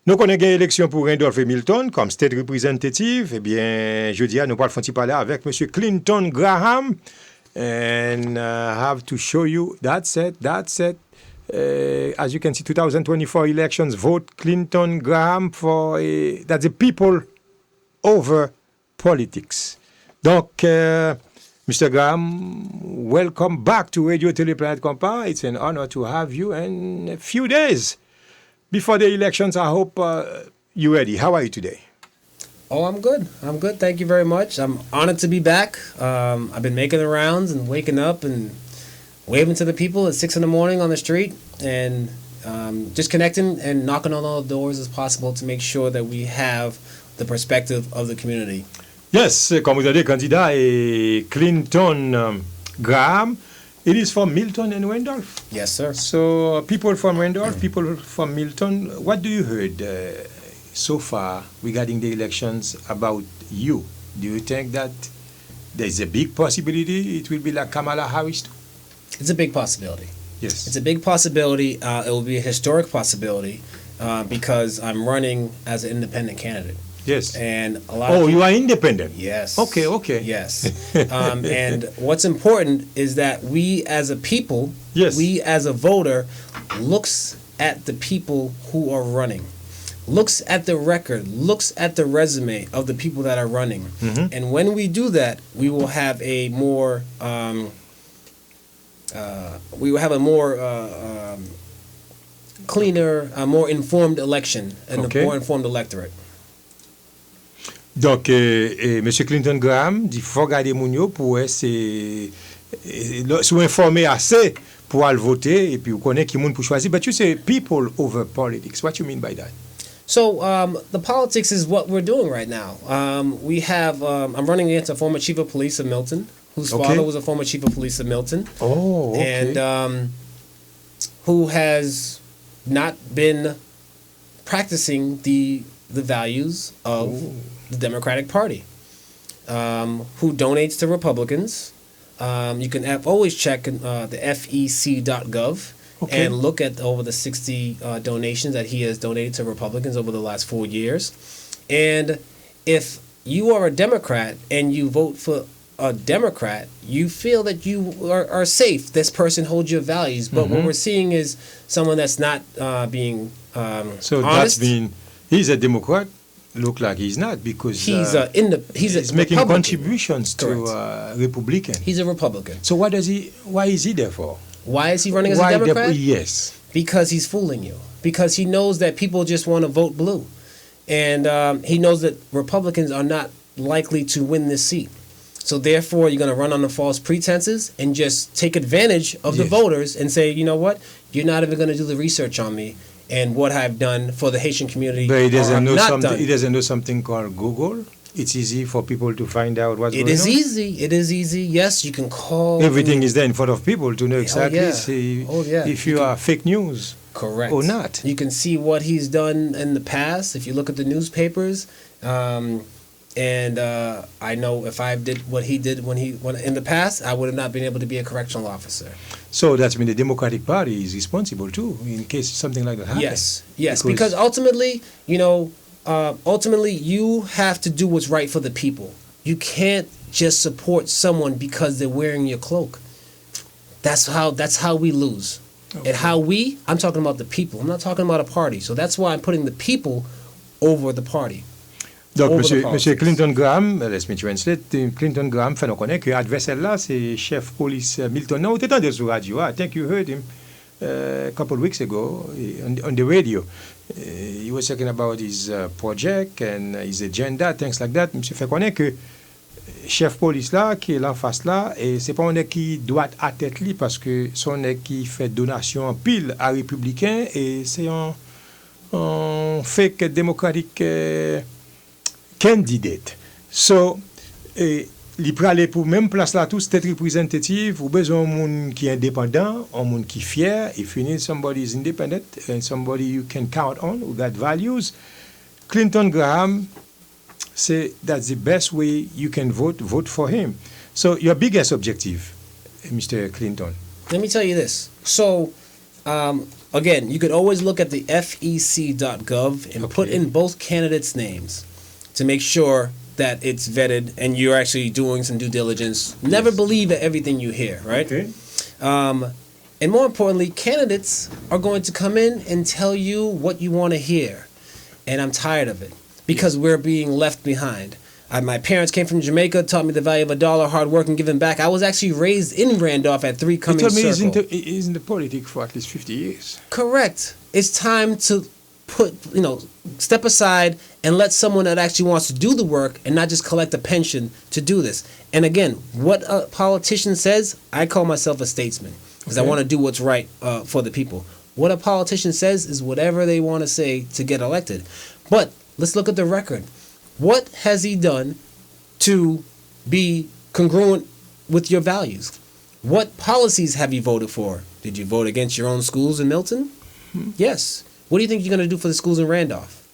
Nous connaissons une élection pour Randolph et Milton comme state representative. Eh bien, je dis, nous parlons parler avec M. Clinton Graham. And I have to show you, that's it. As you can see, 2024 elections, vote Clinton Graham for, that's the people over politics. Donc, Mr. Graham, welcome back to Radio Teleplanet Compa. It's an honor to have you in a few days. Before the elections, I hope you're ready. How are you today? Oh, I'm good. Thank you very much. I'm honored to be back. I've been making the rounds and waking up and waving to the people at 6 a.m. on the street and just connecting and knocking on all the doors as possible to make sure that we have the perspective of the community. Yes, comme vous avez candidat et Clinton Graham, it is from Milton and Randolph. Yes, sir. So people from Randolph, people from Milton, what do you heard so far regarding the elections about you? Do you think that there's a big possibility it will be like Kamala Harris too? It's a big possibility. Yes. It's a big possibility. It will be a historic possibility because I'm running as an independent candidate. Yes. And a lot of you people, are independent? Yes. Okay. Yes. And what's important is that we as a people, yes, we as a voter, looks at the people who are running, looks at the record, looks at the resume of the people that are running. Mm-hmm. And when we do that, we will have a more cleaner, more informed election and a more informed electorate. Donc, M. Clinton Graham dit faut garder moun yo pour soit informer assez pour aller voter et puis vous connaissez qui moun pour choisir. But you say people over politics. What you mean by that? So the politics is what we're doing right now. We have I'm running against a former chief of police of Milton, whose father was a former chief of police of Milton. Oh, okay. And who has not been practicing the values of the Democratic Party, who donates to Republicans. You can always check the FEC.gov and look at over the 60 donations that he has donated to Republicans over the last 4 years. And if you are a Democrat and you vote for a Democrat, you feel that you are safe. This person holds your values. But what we're seeing is someone that's not being so honest. That's been, he's a Democrat. Look like he's not because he's making contributions to Republican. He's a Republican. So why is he there for? Why is he running as a Democrat? Yes. Because he's fooling you. Because he knows that people just want to vote blue. And he knows that Republicans are not likely to win this seat. So therefore, you're going to run on the false pretenses and just take advantage of the voters and say, you know what, you're not even going to do the research on me and what I've done for the Haitian community. But he doesn't know something called Google. It's easy for people to find out what's going on. It is easy. Yes, you can call. Everything is there in front of people to know exactly if you are fake news. Correct. Or not. You can see what he's done in the past. If you look at the newspapers, and I know if I did what he did when in the past, I would have not been able to be a correctional officer. So that's mean the Democratic Party is responsible too in case something like that happens. Yes, because ultimately, you have to do what's right for the people. You can't just support someone because they're wearing your cloak. That's how we lose. Okay. And I'm talking about the people. I'm not talking about a party. So that's why I'm putting the people over the party. Donc, Monsieur Clinton Graham, let me translate, Clinton Graham fait nous connaître que l'adversaire là, c'est chef police Milton. Now, on sur radio. I think you heard him a couple of weeks ago on the radio. He was talking about his project and his agenda, things like that. Monsieur fait connaître que chef police là, qui est là en face là, et c'est pas un qui doit à tête li parce que son qui fait donation en pile à républicain et c'est un fake démocratique candidate. So, li prale pour même place là tout state representative, ou besoin d'un monde qui est indépendant, un monde qui est fier. If you need somebody is independent and somebody you can count on who got values, Clinton Graham say that's the best way you can vote for him. So your biggest objective, Mr. Clinton? Let me tell you this. So again, you could always look at the fec.gov and put in both candidates' names to make sure that it's vetted and you're actually doing some due diligence. Never believe everything you hear, right? Okay. And more importantly, candidates are going to come in and tell you what you want to hear. And I'm tired of it because we're being left behind. My parents came from Jamaica, taught me the value of $1, hard work, and giving back. I was actually raised in Randolph at 3 Cummings Circle. You told me he's in the politics for at least 50 years. Correct. It's time to step aside and let someone that actually wants to do the work and not just collect a pension to do this. And again, what a politician says, I call myself a statesman because I want to do what's right for the people. What a politician says is whatever they want to say to get elected. But let's look at the record. What has he done to be congruent with your values? What policies have you voted for? Did you vote against your own schools in Milton? Yes. What do you think you're going to do for the schools in Randolph?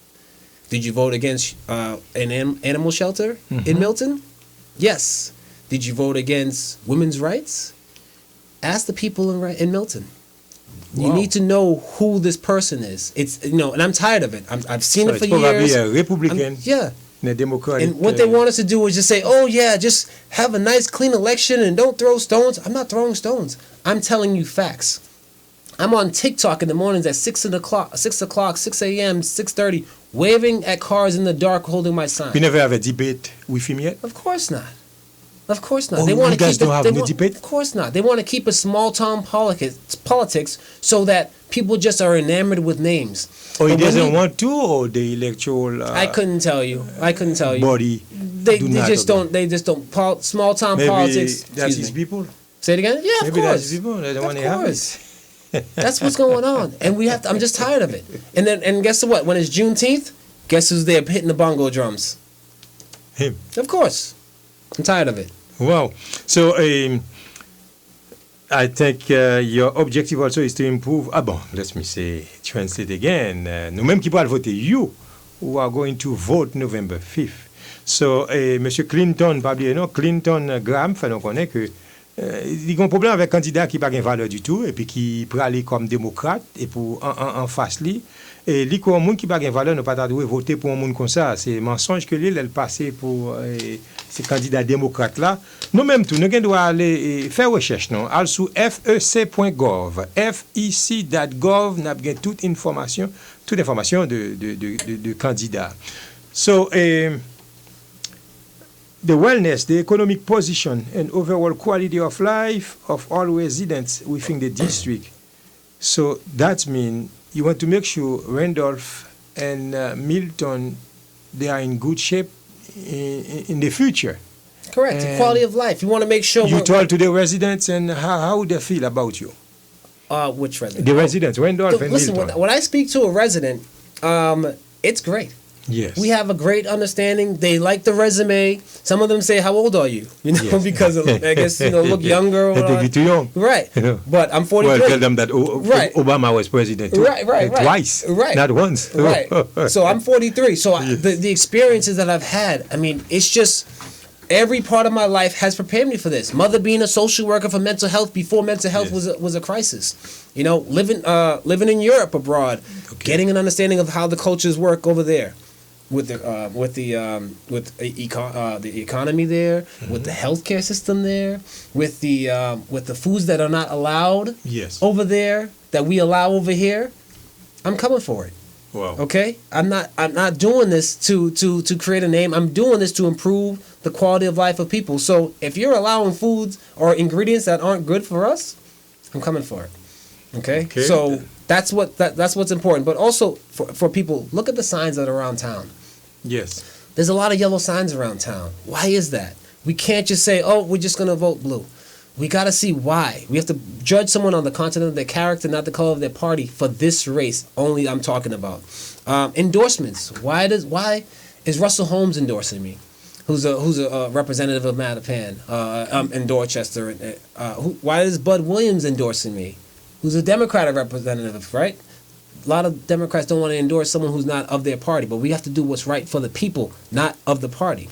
Did you vote against an animal shelter in Milton? Yes. Did you vote against women's rights? Ask the people in Milton. You need to know who this person is. It's and I'm tired of it. I've seen it for years. It's probably a Republican. And a Democrat. And what they want us to do is just say, "Oh yeah, just have a nice, clean election and don't throw stones." I'm not throwing stones. I'm telling you facts. I'm on TikTok in the mornings at 6 o'clock, 6 a.m., 6:30, waving at cars in the dark, holding my sign. You never have a debate with him yet? Of course not. Of course not. Oh, They want you to guys keep don't have no debate? Of course not. They want to keep a small town politics so that people just are enamored with names. Or he doesn't want to, or the electoral I couldn't tell you. body They just don't. They just don't. Small town politics. That's his people. Say it again. Yeah, Maybe of course. that's his people. They don't want to Of have course. it. That's what's going on, and we have to. I'm just tired of it. And guess what? When it's Juneteenth, guess who's there hitting the bongo drums? Him. Of course. I'm tired of it. Wow. So I think your objective also is to improve. Let me say, translate again. Nous-mêmes qui pourrons voter, you who are going to vote November 5th. So, Monsieur Clinton, Clinton Graham, fait nous connaître que il y a un problème avec un candidat qui n'a pas de valeur du tout et puis qui peut aller comme démocrate et pour en face lui. Et lui, comme un monde qui n'a pas de valeur, ne pas voter pour un monde comme ça. C'est mensonge que lui, elle passé pour ces candidats démocrates-là. Nous-mêmes, nous devons aller faire recherche. Aller sur fec.gov, fec.gov, nous avons toute information de candidats. So, the wellness, the economic position, and overall quality of life of all residents within the district. So that means you want to make sure Randolph and Milton, they are in good shape in the future. Correct. The quality of life. You want to make sure. You talk to the residents and how they feel about you. Which resident? The residents, Randolph and Milton. Milton. When I speak to a resident, it's great. Yes. We have a great understanding. They like the resume. Some of them say, "How old are you?" Yes. Because I guess look younger. They think you're too young. Right. But I'm 43. Well, tell them that Right. Obama was president too. Right. Twice. Right. Not once. Right. So I'm 43. So Yes. the experiences that I've had, I mean, it's just every part of my life has prepared me for this. Mother being a social worker for mental health before mental health was a crisis. Living in Europe abroad, getting an understanding of how the cultures work over there. With the economy there, with the healthcare system there, with the foods that are not allowed over there that we allow over here, I'm coming for it. Wow. Okay, I'm not doing this to create a name. I'm doing this to improve the quality of life of people. So if you're allowing foods or ingredients that aren't good for us, I'm coming for it. Okay. So that's what's important. But also for people, look at the signs that are around town. Yes. There's a lot of yellow signs around town. Why is that? We can't just say, "Oh, we're just gonna vote blue." We got to see why. We have to judge someone on the content of their character, not the color of their party. For this race, only I'm talking about. Endorsements. Why is Russell Holmes endorsing me? Who's a representative of Mattapan in Dorchester? Why is Bud Williams endorsing me? Who's a Democratic representative, right? A lot of Democrats don't want to endorse someone who's not of their party, but we have to do what's right for the people, not of the party.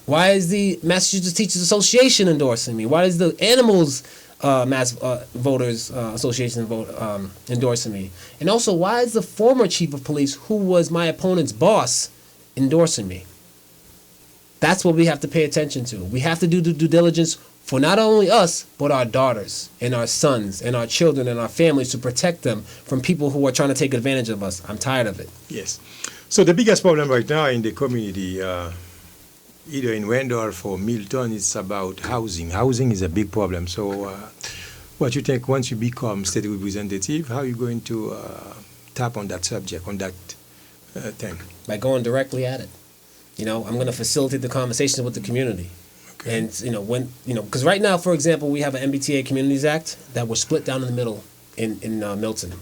Why is the Massachusetts Teachers Association endorsing me? Why is the animals mass voters association vote endorsing me? And also, why is the former chief of police, who was my opponent's boss, endorsing me? That's what we have to pay attention to. We have to do the due diligence for not only us, but our daughters and our sons and our children and our families, to protect them from people who are trying to take advantage of us. I'm tired of it. Yes. So the biggest problem right now in the community, either in Randolph or Milton, is about housing. Housing is a big problem. So what you think once you become state representative, how are you going to tap on that subject, on that thing? By going directly at it. I'm going to facilitate the conversation with the community. Okay. And, because right now, for example, we have an MBTA Communities Act that was split down in the middle in Milton.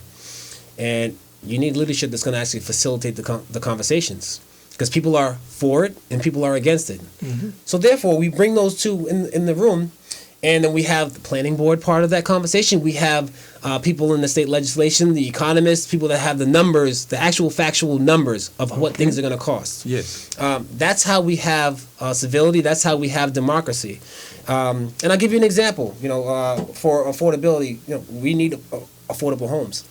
And you need leadership that's going to actually facilitate the conversations, because people are for it and people are against it. Mm-hmm. So therefore, we bring those two in the room, and then we have the planning board part of that conversation. We have people in the state legislation, the economists, people that have the numbers, the actual factual numbers of what things are going to cost. Yes. That's how we have civility. That's how we have democracy. And I'll give you an example. For affordability, we need affordable homes.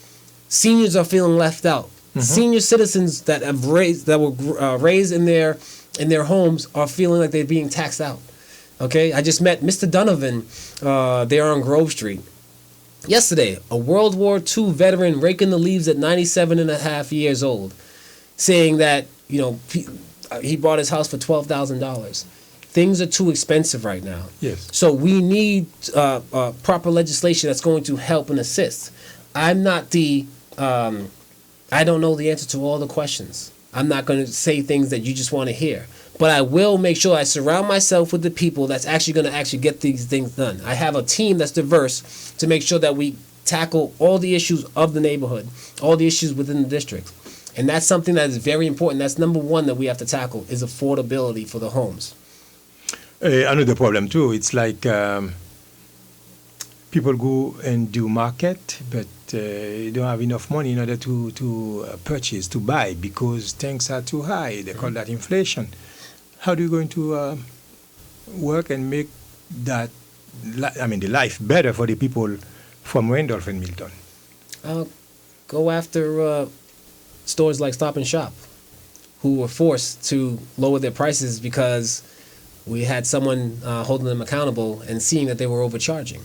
Seniors are feeling left out. Mm-hmm. Senior citizens that were raised in their homes are feeling like they're being taxed out. Okay, I just met Mr. Donovan there on Grove Street yesterday, a World War II veteran raking the leaves at 97 and a half years old, saying that he bought his house for $12,000. Things are too expensive right now. Yes. So we need proper legislation that's going to help and assist. I'm not I don't know the answer to all the questions. I'm not going to say things that you just want to hear. But I will make sure I surround myself with the people that's actually going to get these things done. I have a team that's diverse to make sure that we tackle all the issues of the neighborhood, all the issues within the district. And that's something that is very important. That's number one that we have to tackle, is affordability for the homes. Another problem too, it's like people go and do market, but you don't have enough money in order to purchase, to buy, because things are too high. They call that inflation. How are you going to work and make that, the life better for the people from Randolph and Milton? Go after stores like Stop and Shop, who were forced to lower their prices because we had someone holding them accountable and seeing that they were overcharging.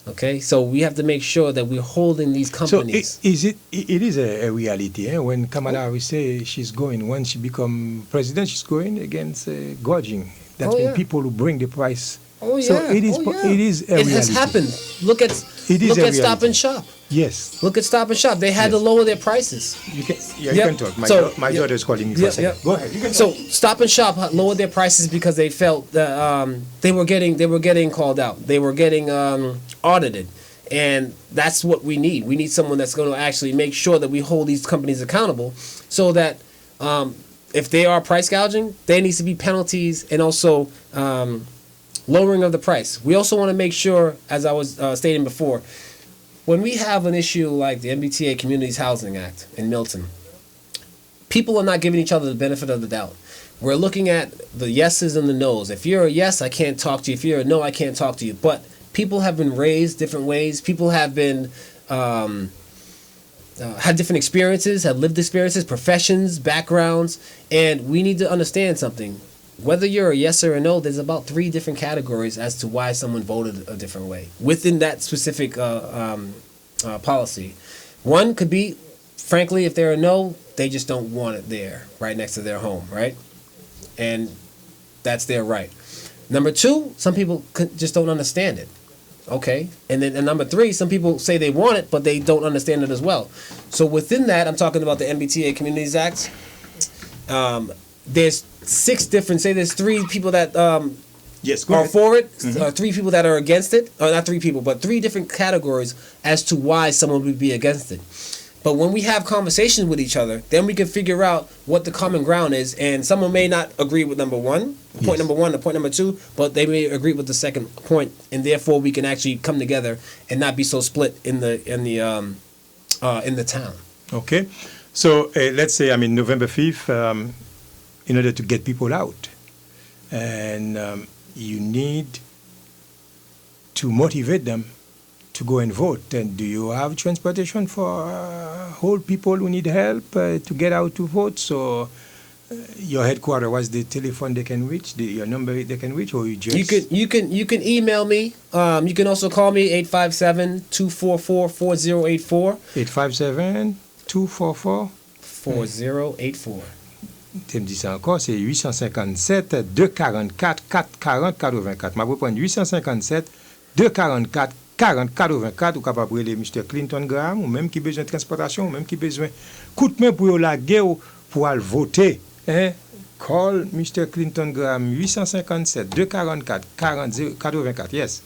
Okay, so we have to make sure that we're holding these companies. So it is a reality, eh? When Kamala Harris say she's going, when she become president, she's going against gorging. That's when people who bring the price. Oh yeah. So it is a reality. It has happened. Look at Stop and Shop. Yes. Look at Stop and Shop. They had to lower their prices. You can talk. My daughter is calling me for a second. Go ahead. You can talk. Stop and Shop lowered their prices because they felt that they were getting called out. They were getting audited, and that's what we need. We need someone that's going to actually make sure that we hold these companies accountable, so that if they are price gouging, there needs to be penalties and also lowering of the price. We also want to make sure, as I was stating before, when we have an issue like the MBTA Communities Housing Act in Milton, people are not giving each other the benefit of the doubt. We're looking at the yeses and the nos. If you're a yes, I can't talk to you. If you're a no, I can't talk to you. But people have been raised different ways. People have been had different experiences, have lived experiences, professions, backgrounds, and we need to understand something. Whether you're a yes or a no, there's about 3 different categories as to why someone voted a different way within that specific policy. One could be, frankly, if they're a no, they just don't want it there, right next to their home, right? And that's their right. Number 2, some people just don't understand it. Okay, and then and number 3, some people say they want it, but they don't understand it as well. So within that, I'm talking about the MBTA Communities Act. There's 6 different. Say there's 3 people that are for it. 3 people that are against it. Or not 3 people, but 3 different categories as to why someone would be against it. But when we have conversations with each other, then we can figure out what the common ground is. And someone may not agree with number 1, point number 1, or point number 2, but they may agree with the second point, and therefore we can actually come together and not be so split in the town. Okay, so let's say November 5th. In order to get people out, and you need to motivate them to go and vote. And do you have transportation for old people who need help to get out to vote? So your headquarters, what's the telephone they can reach, your number they can reach, or you just... You can email me. You can also call me 857-244-4084. 857-244 4084. Tu me dis ça encore, c'est 857-244-440-84. Je vais prendre 857-244-40-84 ou capable de Mr. Clinton Graham, ou même qui besoin de transportation, ou même qui besoin coup de main pour la guerre pour aller voter. Hein? Call Mr. Clinton Graham 857-244-40-84. Yes.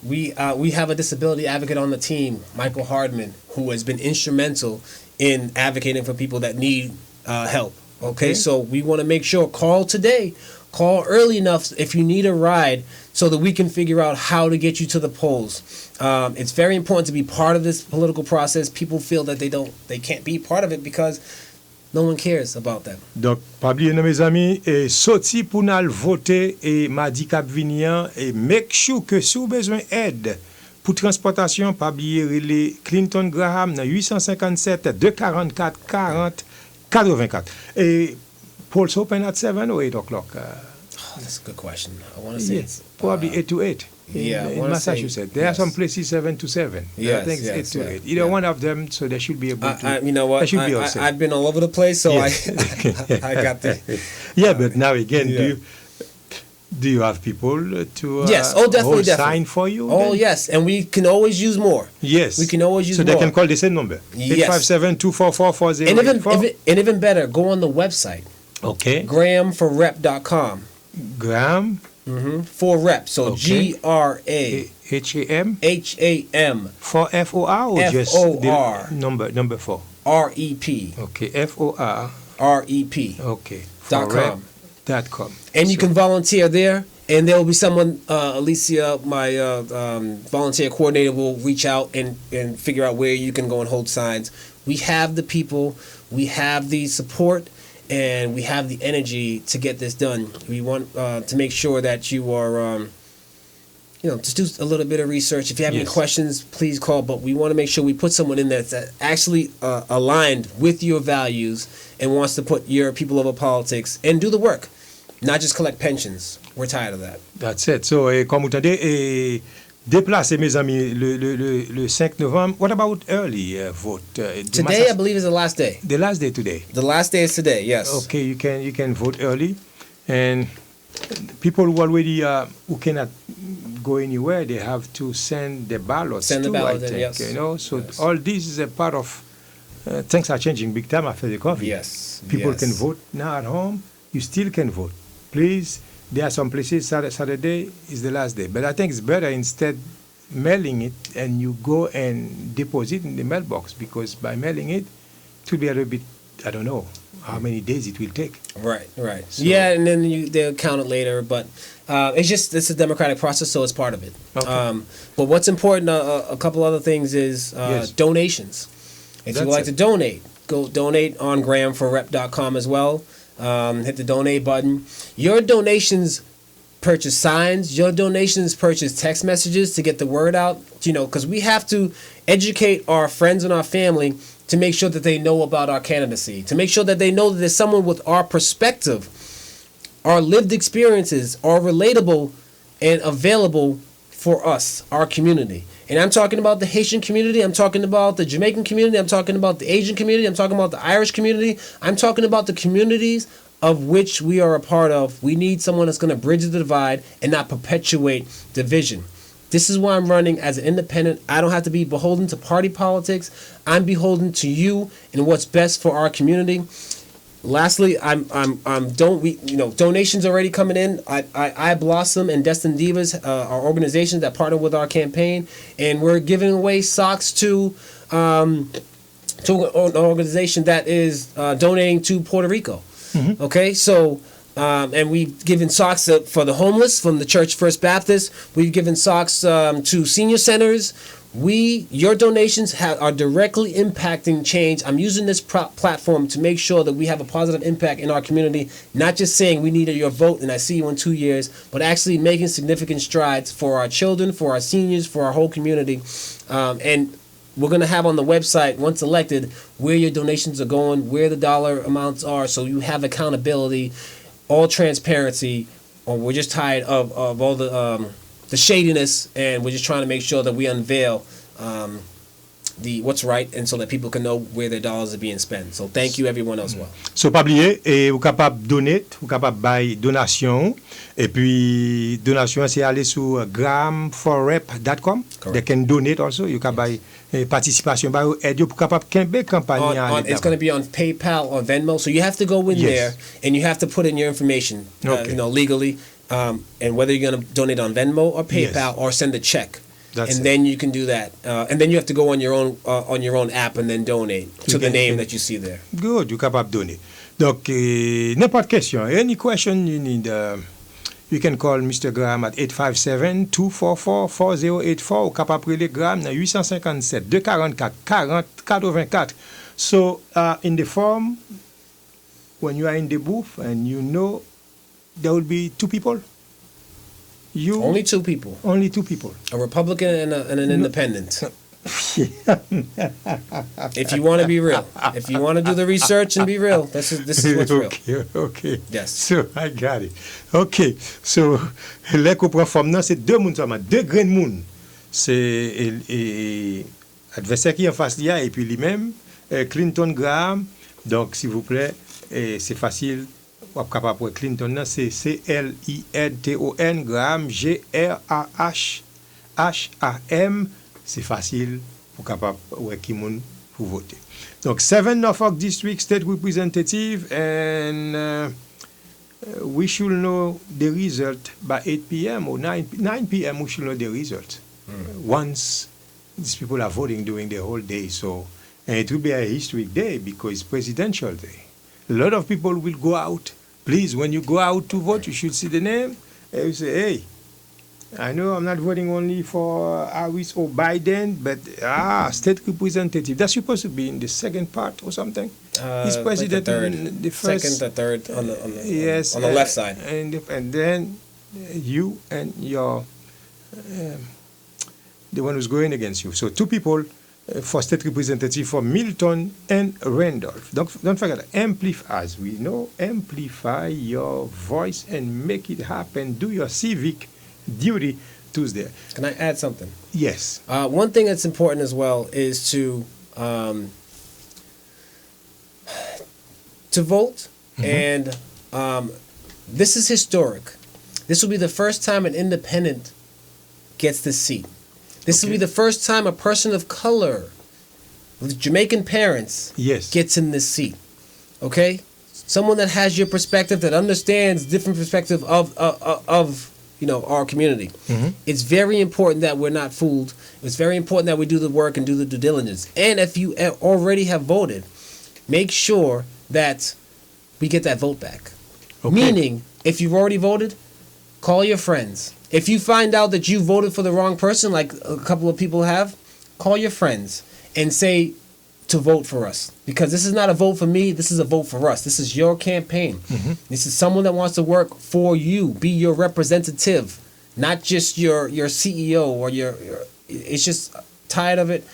We have a disability advocate on the team, Michael Hardman, who has been instrumental in advocating for people that need help. Okay, so we want to make sure, call today. Call early enough if you need a ride so that we can figure out how to get you to the polls. It's very important to be part of this political process. People feel that they can't be part of it because no one cares about them. Donc, pas oublier mes amis, et sorti pour nous voter et mardi cap venir et make sure que si vous besoin d'aide pour transportation, pas oublier les Clinton Graham dans 857-244-40-84. Et polls open at 7 or 8 o'clock? That's a good question. I want to say it's... Probably 8 to 8. In Massachusetts. There are some places 7 to 7. I think it's 8 to 8. Either one of them, so they should be able to... you know what? I've been all over the place, so yes. I got the... Yeah, but now again, do you have people to yes. Definitely. sign for you? Oh, then? yes. And we can always use more. Yes. We can always use more. So they can call the same number. Yes. 857-244-4084. And even better, go on the website. Okay. GrahamForRep.com. Graham? For rep. So okay. GRAHAM. HAM. For FOR or just FOR. The number 4? REP. Okay. FOR. REP. Okay. .com. .com. And you can volunteer there, and there will be someone, Alicia, my volunteer coordinator, will reach out and figure out where you can go and hold signs. We have the people, we have the support, and we have the energy to get this done. We want to make sure that you are, just do a little bit of research. If you have any questions, please call. But we want to make sure we put someone in there that's actually aligned with your values and wants to put your people over politics and do the work, not just collect pensions. We're tired of that. That's it. So, comme vous entendez, déplacer mes amis le 5 novembre. What about early vote? Today, I believe, is the last day. The last day today. The last day is today. Yes. Okay, you can vote early, and people who already who cannot go anywhere, they have to send the ballots. Send the ballots, I think, yes. So yes. all this is a part of things are changing big time after the COVID. Yes. People can vote now at home. You still can vote. Please, there are some places Saturday is the last day, but I think it's better instead mailing it and you go and deposit in the mailbox, because by mailing it will be a little bit, I don't know how many days it will take. Right. So, yeah, and then they'll count it later, but it's a democratic process, so it's part of it. Okay. But what's important, a couple other things is donations. If you would like to donate, go donate on GrahamForRep.com as well. Hit the donate button. Your donations purchase signs. Your donations purchase text messages to get the word out. Because we have to educate our friends and our family to make sure that they know about our candidacy, to make sure that they know that there's someone with our perspective, our lived experiences are relatable and available for us, our community. And I'm talking about the Haitian community, I'm talking about the Jamaican community, I'm talking about the Asian community, I'm talking about the Irish community, I'm talking about the communities of which we are a part of. We need someone that's going to bridge the divide and not perpetuate division. This is why I'm running as an independent. I don't have to be beholden to party politics. I'm beholden to you and what's best for our community. Lastly, donations already coming in. I Blossom and Destined Divas are organizations that partner with our campaign, and we're giving away socks to an organization that is donating to Puerto Rico. Mm-hmm. Okay, so And we've given socks for the homeless from the Church First Baptist. We've given socks to senior centers. Your donations are directly impacting change. I'm using this platform to make sure that we have a positive impact in our community, not just saying we need your vote and I see you in 2 years, but actually making significant strides for our children, for our seniors, for our whole community. And we're going to have on the website, once elected, where your donations are going, where the dollar amounts are, so you have accountability, all transparency. Or we're just tired of all the shadiness, and we're just trying to make sure that we unveil the what's right, and so that people can know where their dollars are being spent. So thank you everyone as well. So pas oublier, vous capable donner, vous capable bail donation, et puis donation c'est aller sur gramforrep.com. They can donate also. You can buy participation by aide pour capable kembe campagne. It's going to be on PayPal or Venmo, so you have to go in there and you have to put in your information, legally, and whether you're going to donate on Venmo or PayPal or send a check. Then you can do that, and then you have to go on your own app and then donate to the name that you see there. Good, you capable donner. Donc n'importe question, any question you need, you can call Mr. Graham at 857-244-4084 ou capable appeler Graham dans 857-244-4084. So in the form, when you are in the booth and you know there will be two people. Only two people. Only two people. A Republican and an independent. If you want to be real. If you want to do the research and be real, this is what's real. Okay. Yes. So, I got it. Okay. So, là qu'on prend forme, c'est deux moun seulement, deux grains de moun. C'est adversaire qui est en face là, et puis lui-même, Clinton Graham. Donc, s'il vous plaît, c'est facile. Capable pour Clinton, c'est CLINTON, Graham, GRAHAM. C'est facile pour capable qui moun pour voter. Donc 7 Norfolk District State Representative, and we should know the result by 8 p.m. or 9 p.m. we should know the result. Once these people are voting during the whole day, so and it will be a historic day because it's presidential day. A lot of people will go out. Please, when you go out to vote, you should see the name and you say, hey, I know I'm not voting only for Harris or Biden, but state representative. That's supposed to be in the second part or something. He's president in the first. Second or third on the left side. And then you and your the one who's going against you. So two people for state representative for Milton and Randolph. Don't forget, amplify, as we know, amplify your voice and make it happen. Do your civic duty Tuesday. Can I add something? Yes. One thing that's important as well is to vote, and this is historic. This will be the first time an independent gets this seat. This will be the first time a person of color with Jamaican parents gets in this seat. Okay? Someone that has your perspective, that understands different perspective of our community. It's very important that we're not fooled. It's very important that we do the work and do the due diligence. And if you already have voted, make sure that we get that vote back. Okay. Meaning, if you've already voted, call your friends. If you find out that you voted for the wrong person, like a couple of people have, call your friends and say to vote for us. Because this is not a vote for me, this is a vote for us. This is your campaign. This is someone that wants to work for you, be your representative, not just your CEO or your it's just tired of it.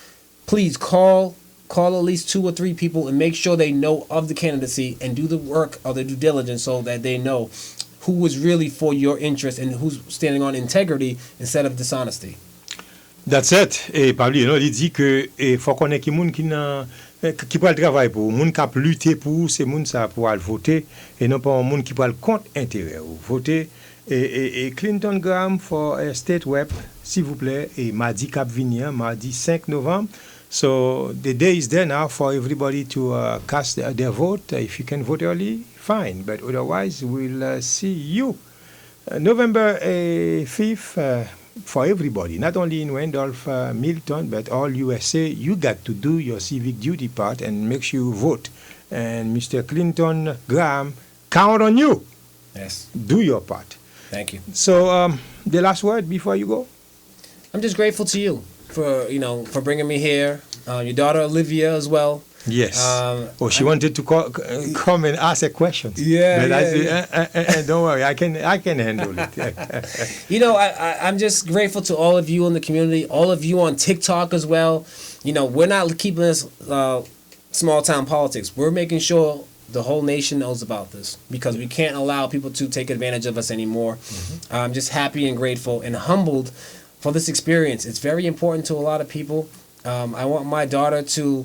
Please call at least 2 or 3 people and make sure they know of the candidacy and do the work of the due diligence so that they know who was really for your interest and who's standing on integrity instead of dishonesty. That's it. Et Pablo, il dit que faut connaître qui moun qui peut travailler pour, moun qui a lutter pour, c'est moun ça pour voter et non pas un moun qui peut contre intérêt ou voter. Et Clinton Graham for state rep, s'il vous plaît, et mardi cap venir, mardi 5 novembre. So the day is there now for everybody to cast their vote. If you can vote early, fine. But otherwise, we'll see you November 5th for everybody, not only in Randolph, Milton, but all USA. You got to do your civic duty part and make sure you vote. And Mr. Clinton Graham, count on you. Yes. Do your part. Thank you. So, the last word before you go? I'm just grateful to you for bringing me here. Your daughter Olivia as well. Yes. She wanted to come and ask a question. Yeah. But I said, don't worry, I can handle it. I'm just grateful to all of you in the community, all of you on TikTok as well. We're not keeping this small town politics. We're making sure the whole nation knows about this because we can't allow people to take advantage of us anymore. Mm-hmm. I'm just happy and grateful and humbled for this experience. It's very important to a lot of people. I want my daughter to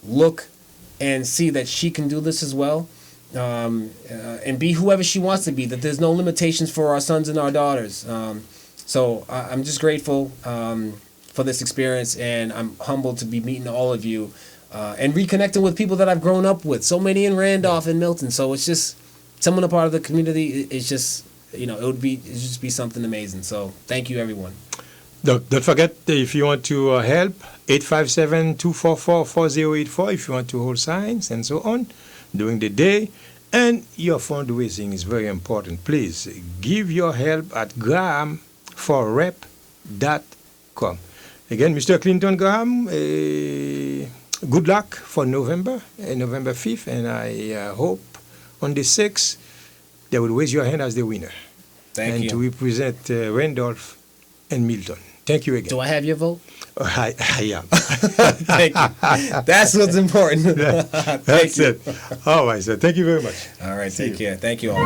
look and see that she can do this as well, and be whoever she wants to be, that there's no limitations for our sons and our daughters. So I'm just grateful for this experience, and I'm humbled to be meeting all of you and reconnecting with people that I've grown up with, so many in Randolph and Milton. So it's just someone a part of the community. It's just, it would just be something amazing. So thank you, everyone. Don't forget, if you want to help, 857-244-4084 if you want to hold signs and so on during the day. And your fundraising is very important. Please give your help at grahamforrep.com. Again, Mr. Clinton Graham, good luck for November 5th. And I hope on the 6th, they will raise your hand as the winner. Thank you. And to represent Randolph and Milton. Thank you again. Do I have your vote? I am. Thank you. That's what's important. That's it. All right, sir. Thank you very much. All right, take care. Thank you all.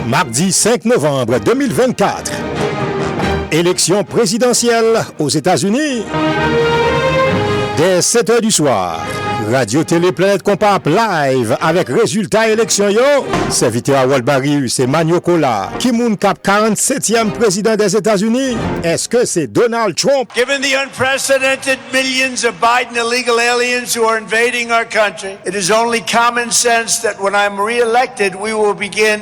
Mardi 5 novembre 2024. Élection présidentielle aux États-Unis. Dès 7 h du soir. Radio-Télé Planète Compap live avec résultat élection yo. Serviteur à Walbarius, c'est Magnocola. Qui moun cap 47e président des États-Unis? Est-ce que c'est Donald Trump? Given the unprecedented millions of Biden illegal aliens who are invading our country, it is only common sense that when I'm reelected, we will begin